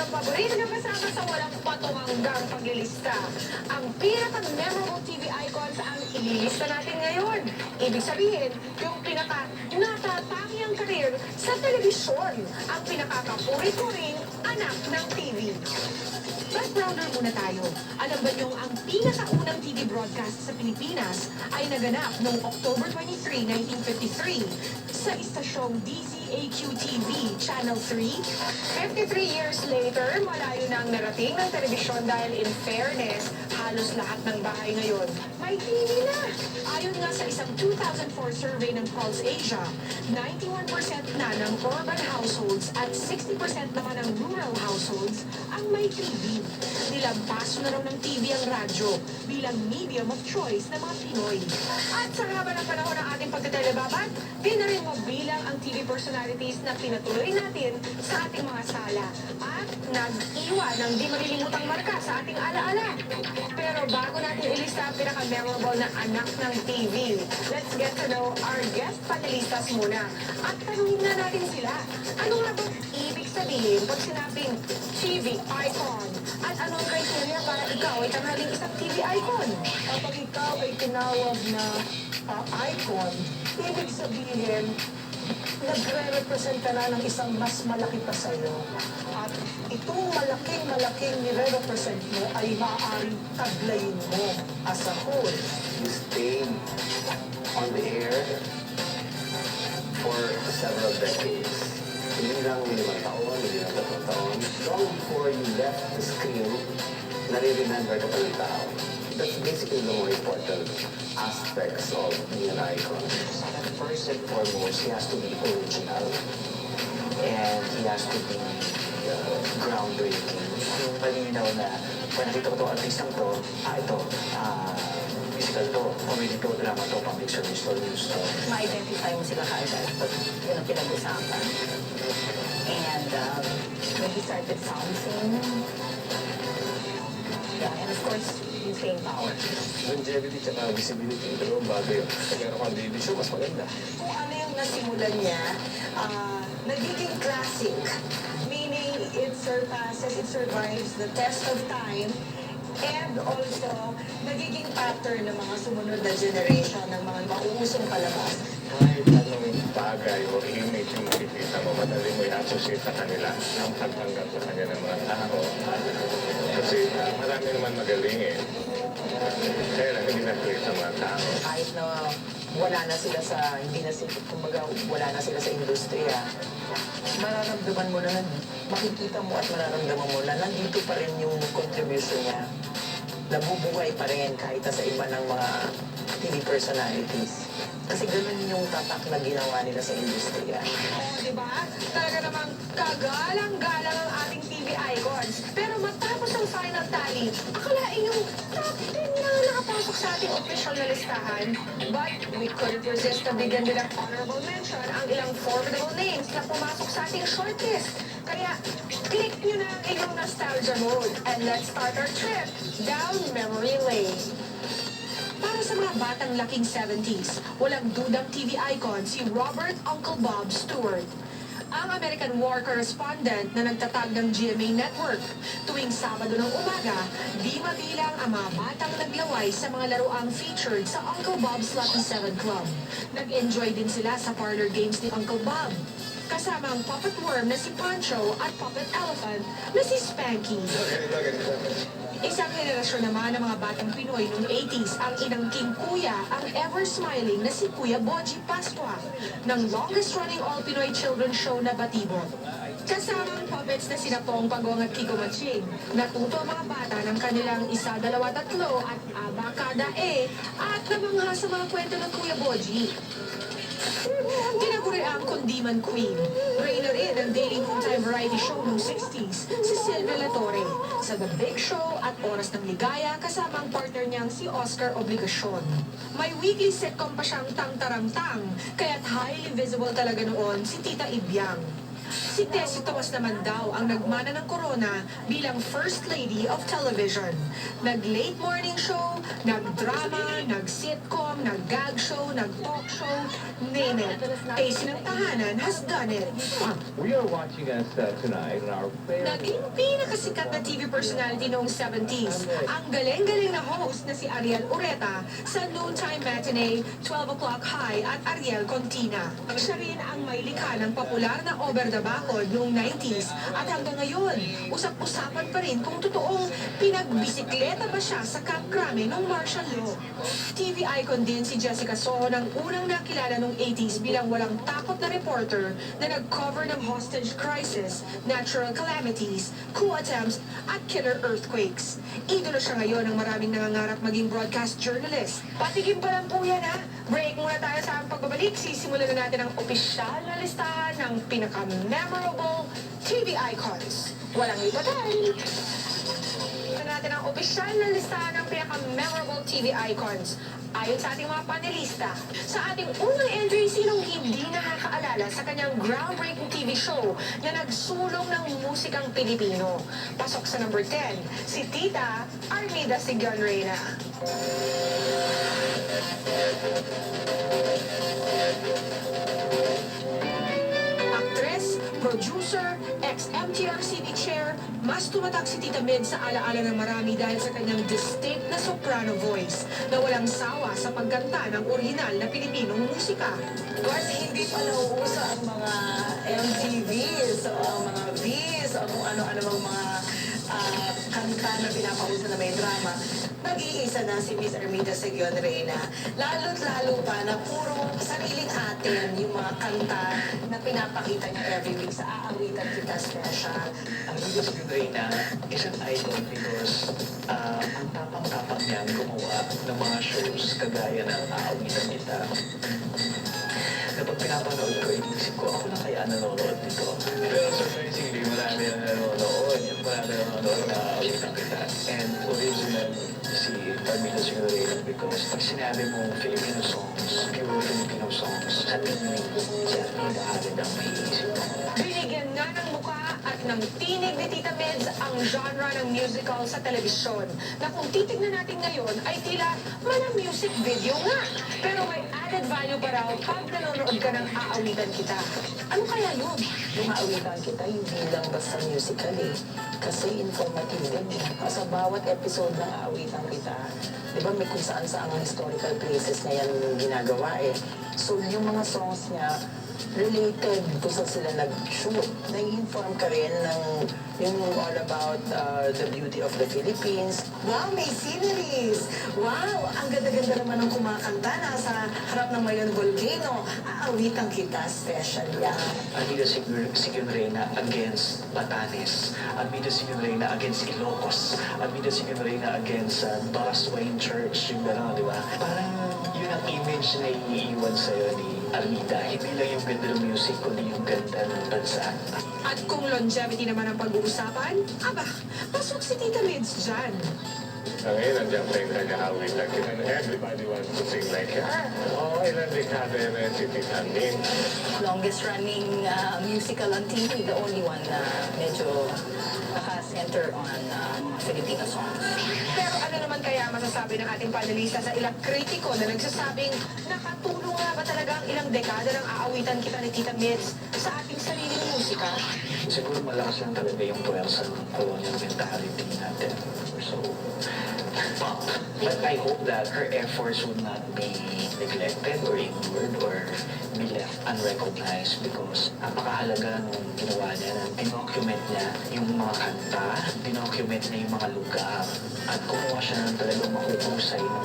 kanilang paborito na kasama sa walang patunganggang paglilista. Ang pinaka-memorable TV icons ang ililista natin ngayon. Ibig sabihin, yung pinaka-natatangi ang karir sa telebisyon. Ang pinakakapuri-puring anak ng TV. Backgrounder muna tayo. Alam ba niyong ang pinakaunang TV broadcast sa Pilipinas ay naganap noong October 23, 1953 sa istasyong DZAQ-TV, Channel 3? 53 years later, malayo na ang narating ng telebisyon dahil in fairness, halos lahat ng bahay ngayon may TV na. Ayon nga sa isang 2004 survey ng Pulse Asia, 91% na ng urban households at 60% naman ng rural households ang may TV. Nilampaso na raw ng TV ang radyo bilang medium of choice ng mga Pinoy. At sa haba ng panahon ng ating pagkatelebabat, di na rin mabilang ang TV personalities na pinatuloy natin sa ating mga sala at nag-iwan ng di malilimutang marka sa ating alaala. Pero bago natin ilista ang pinaka-memorable na anak ng TV, let's get to know our guest panelistas muna. At tanungin na natin sila, ano nga ba ibig sabihin pag sinabing TV icon? At anong criteria para ikaw ay tanghaling isang TV icon? Kapag ikaw ay tinawag na icon, ibig sabihin, nagre-represent ka na ng isang mas malaki pa sa'yo. At itong malaking nire-represent mo ay maaaring taglayin mo as a whole. You stayed on the air for several decades. Hindi lang 5 taon, hindi lang 3 taon. Long before you left the screen, nare-remember ka pa ng tao. That's basically the more important aspects of being an icon. First and foremost, he has to be original. And he has to be groundbreaking. Yung malinaw na, kung nakita ko itong artistang to, ito, musical to, comedy to, drama to, pang-fiction, news to. Ma-identify mo sila kaagad pag yun ang pinag-usapan. And when he started sounding, yeah, and of course, yung staying power. Longevity tsaka visibility, dalawang bagay yun. Kung meron kang daily show, mas maganda. Kung ano yung nasimulan niya, nagiging classic. Meaning, it surpasses, it survives the test of time. And also, nagiging pattern ng mga sumunod na generation, ng mga mauusong palabas. Kahit anong bagay o image yung makikita mo, madali mo i-associate sa kanila ang pagtanggap sa kanya ng mga tao. Kasi marami naman magaling eh. Kaya lang hindi na-create sa mga tao. Kahit na wala na sila sa, hindi na sila, kumbaga, wala na sila sa industriya, mararamdaman mo na, makikita mo at mararamdaman mo na nandito pa rin yung contribution niya. Nabubuhay pa rin kahit sa iba ng mga TV personalities. Kasi ganun yung tatak na ginawa nila sa industriya. Oh, di ba? Talaga namang kagalang-galang ang ating TV icons. Pero matapos ang final tally, akalain yung top 10 na nakapasok sa ating official na listahan. But we couldn't resist na bigyan din ng honorable mention ang ilang formidable names na pumasok sa ating shortlist. Kaya, click nyo na ang inyong nostalgia mode. And let's start our trip down memory lane. Para sa mga batang laking 70s, walang dudang TV icon si Robert Uncle Bob Stewart. Ang American war correspondent na nagtatag ng GMA Network. Tuwing Sabado ng umaga, di mabilang ang mga batang naglaway sa mga laruang featured sa Uncle Bob's Lucky 7 Club. Nag-enjoy din sila sa parlor games ni Uncle Bob. Kasama ang puppet worm na si Pancho at puppet elephant na si Spanky. Isang henerasyon naman ng mga batang Pinoy noong 80s ang inangking kuya ang ever-smiling na si Kuya Boji Pascua ng longest-running all-Pinoy children's show na Batibot. Kasama ang puppets na sina Pong Pagong at Kiko Matching, natuto ang mga bata ng kanilang 1, 2, 3 at Abacada at namangha sa mga kwento ng Kuya Boji. Tinaguri ang Kundiman Queen. Reyna rin ang daily noontime variety show noong 60s, si Silvia Latore. Sa The Big Show at Oras ng Ligaya, kasama ang partner niyang si Oscar Obligacion. May weekly sitcom pa siyang Tang Tarang Tang, kaya't highly visible talaga noon si Tita Ibiang. Si Tessie Tomas naman daw ang nagmana ng corona bilang First Lady of Television. Nag-late morning show, nag-drama, nag-sitcom, nag-gag show, nag-talk show, name it. Tessie ng tahanan has done it. We are watching us tonight on our very Naging pinakasikat na TV personality noong 70s. Ang galing-galing na host na si Ariel Ureta sa Noontime Matinee, 12 O'Clock High at Ariel Contina. Siya rin ang may likha ng popular na Over the Bacol noong 90s at hanggang ngayon, usap-usapan pa rin kung totoong pinagbisikleta ba siya sa Camp Crame noong martial law. TV icon din si Jessica Soho ng unang nakilala noong 80s bilang walang takot na reporter na nag-cover ng hostage crisis, natural calamities, coup attempts at killer earthquakes. Idolo siya ngayon ng maraming nangangarap maging broadcast journalist. Patigim pa lang po yan ha. Break muna tayo sa aming pagbabalik. Sisimulan na natin ang opisyal na listahan ng pinaka-memorable TV icons. Walang ibatay. Tingnan natin ang opisyal na listahan ng pinaka-memorable TV icons. Ayon sa ating mga panelista, sa ating unang entry, sinong hindi nakakaalala sa kanyang groundbreaking TV show na nagsulong ng musikang Pilipino. Pasok sa number 10, si Tita Armida Sigon Reyna. Actress, producer, ex-MTRCB chair, mas tumatak si Tita Med sa alaala ng marami dahil sa kanyang distinct na soprano voice na walang sawa sa pagkanta ng orihinal na Pilipinong musika. Course, hindi pa nauuso ang mga MTVs o ang mga Vs o kung ano-ano mga kanta na pinapauso na may drama. Nag-iisa na si Miss Armida Sigon Reyna. Lalo't-lalo pa na puro sariling atin yung mga kanta na pinapakita niya every week sa Aawitan Kita Special. Ang Armida Sigon Reyna isang icon because ang tapang-tapang niyang gumawa ng mga shows kagaya ng Aawitan Kita. Kapag pinapanood ko, inisip ko, ako na kaya nanonood nito. Pero surprisingly, marami na nanonood. Marami na nanonood na Aawitan Kita. And original si Armida Sigon Reyna because pag sinabi mong Filipino songs, pure Filipino songs, sa tingin si Armida agad ang may isip mo. Binigyan na ng mukha at ng tinig ni Tita Meds ang genre ng musical sa telebisyon na kung titignan natin ngayon ay tila malang music video nga. Pero may added value pa raw pag nanonood ka ng Aawitan Kita. Ano kaya yun? Yung Aawitan Kita, hindi lang basta musical eh. Kasi informative din eh. Sa bawat episode ng Aawitan Kita, di ba may kung saan-saan ang historical places na yan ginagawa eh. So yung mga songs niya, related kung saan sila nag-shoot. Nai-inform ka rin ng yung all about the beauty of the Philippines. Wow, may sceneries! Wow, ang ganda-ganda naman ng kumakanta nasa harap ng Mayon Volcano. Aawitan Kita, special yan. Armida Sigon Reyna against Batanes. Armida Sigon Reyna against Ilocos. Armida Sigon Reyna against Dora Swain Church. Yung gano'n, di ba? Parang yun ang image na iiwan sa'yo ni Armida. Hindi lang yung ganda ng music, kundi yung ganda ng bansa. At kung longevity naman ang pag-uusapan, aba, pasok si Tita Meds dyan. Ngayon, nandiyan pa yung nag-aawitan kita and everybody wants to sing like her. Oo, ilang dekada na si Tita Min. Longest running musical on TV, the only one na medyo naka-center on Filipino songs. Pero ano naman kaya masasabi ng ating panelista sa ilang kritiko na nagsasabing nakatulong nga ba talaga ang ilang dekada ng Aawitan Kita ni Tita Meds sa ating sariling musika? Siguro malakas lang talaga yung puwersa ng colonial mentality natin. So, pop. But I hope that her efforts would not be neglected or ignored or be left unrecognized because napakahalaga nung ginawa niya na dinocument niya yung mga kanta, dinocument niya yung mga lugar, at kumuha siya ng talagang mahuhusay ng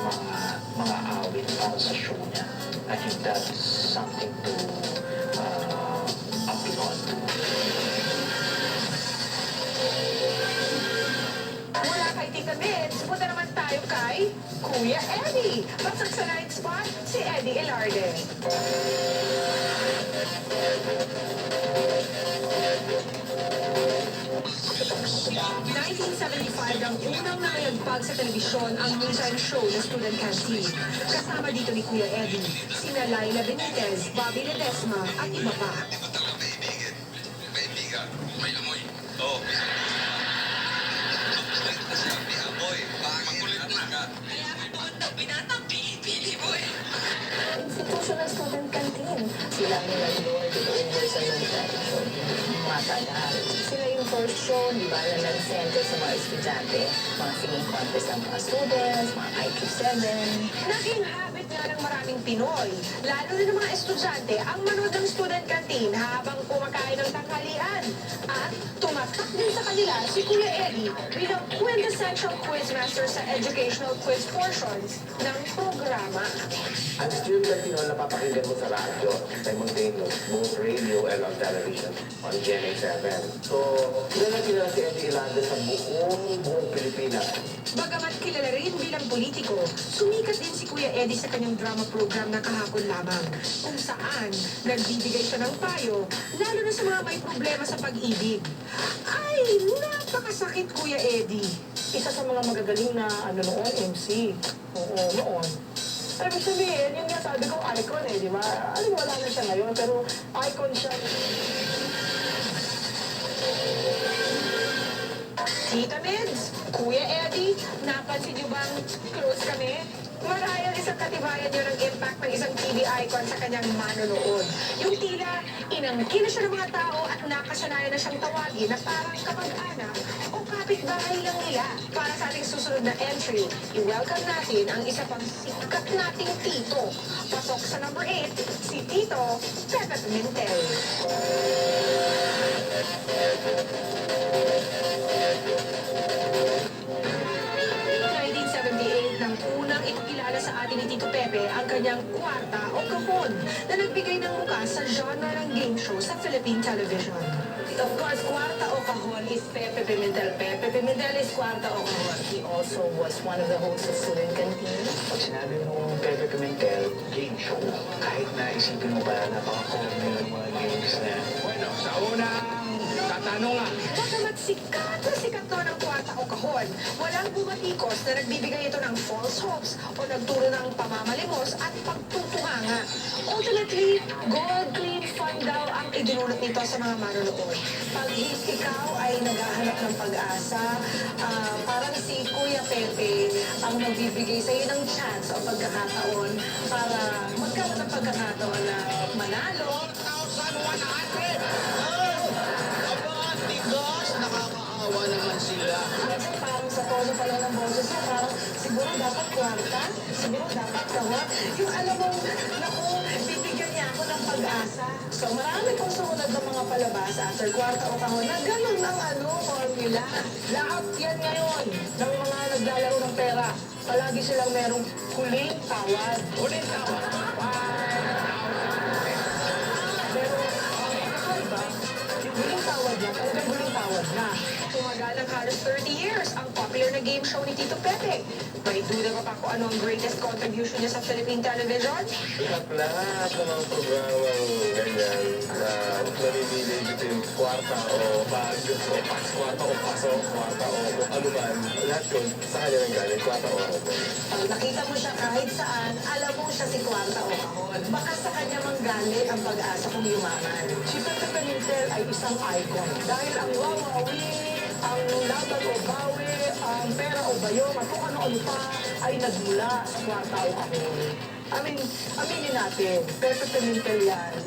mga awit para sa show niya. I think that's something to applaud to. Mula kay Tita Meds, punta naman tayo kay Kuya Eddie. Pasok sa night spot, si Eddie Elarde. ang unang namayagpag sa telebisyon ang noontime show na Student Canteen. Kasama dito ni Kuya Eddie, sina Laila Benitez, Bobby Ledesma at iba pa. sila ang nag-lord over sa lugar. So, matagal. Sila yung first show, di ba, na nag-center sa mga estudyante, mga singing contest ng mga students, mga IQ7. Naging habit nga ng maraming Pinoy, lalo na ng mga estudyante, ang manood ng student canteen habang kumakain ng tanghalian. At tumatak din sa kanila si Kuya Eddie bilang quintessential quizmaster sa educational quiz portions ng programa. Ang student canteen na napapakinggan mo sa radyo, simultaneous, both radio and on television, on GMA 7. So, kilala si Eddie Ilanda sa buong Pilipinas. Bagamat kilala rin bilang politiko, sumikat din si Kuya Eddie sa kanyang drama program na kahapon lamang, kung saan nagbibigay siya ng payo, lalo na sa mga may problema sa pag-ibig. Ay, napakasakit, Kuya Eddie. Isa sa mga magagaling na noon, MC. Oo, noon. Ibig sabihin, yun nga sabi ko, icon eh, di ba? Alam, wala na siya ngayon, pero icon siya. Tita Mids, Kuya Eddie, napansin niyo bang close kami? Marahil isang katibayan niyo ng impact ng isang TV icon sa kanyang manonood. Yung tila, inangkin na siya ng mga tao at nakasanayan na siyang tawagin na parang kapag-anak o kapitbahay lang nila. Para sa ating susunod na entry, i-welcome natin ang isa pang sikat nating tito. Pasok sa number 8, si Tito Pepe Pimentel. 1978 nang unang ipakilala sa atin ni Tito Pepe ang kanyang kwarta o kahon na nagbigay ng muka sa genre ng game show sa Philippine television. Of course, kwarta o kahon is Pepe Pimentel. Pepe Pimentel is kwarta o kahon. He also was one of the hosts of Student Canteen. Pag sinabi mo Pepe Pimentel, game show, kahit na isipin mo ba napaka-corny ng mga games na Bueno, sa unang katanungan, Bagamat sikat na sikat to ng kwarta o kahon, walang bumatikos na nagbibigay ito ng false hopes o nagturo ng pamamalimos at pagtutunganga. Ultimately, gold clean fun daw ang idinulot nito sa mga manonood. Pag ikaw ay naghahanap ng pag-asa, parang si Kuya Pepe ang magbibigay sa iyo ng chance o pagkakataon para magkaroon ng pagkakataon na manalo. 1,100! Aba, tigas! Nakakaawa naman sila. Minsan parang sa tono pa lang ng boses mo, parang siguro dapat kwarta, siguro dapat kahon. Yung alam mo, naku, bibigyan niya ako ng pag-asa. So marami pong sumunod ng mga palabas after kwarta o kahon na ganun ang formula. Lahat yan ngayon ng mga naglalaro ng pera. Palagi silang merong huling tawad. ulit ako. Pero, iba, yung huling tawad niya, talagang huling tawad na. Tumagal ng halos 30 years ang popular na game show ni Tito Pepe. May duda pa ba kung ano ang greatest contribution niya sa Philippine television? Lahat ng mga programang ganyan na namimili between kwarta o bag o pas, kwarta o paso, kwarta o kung ano man, lahat yun sa kanya nang galing, kwarta o ano. Pag nakita mo siya kahit saan, alam mo siya si kwarta o kahon. Baka sa kanya manggaling ang pag-asa kung yumaman. Si Pepe Pimentel ay isang icon. Dahil ang wawawi, ang laban o bawi, ang pera o bayong, at kung ano-ano pa ay nagmula sa kwarta o kahon. Aminin natin, Pepe Pimentel yan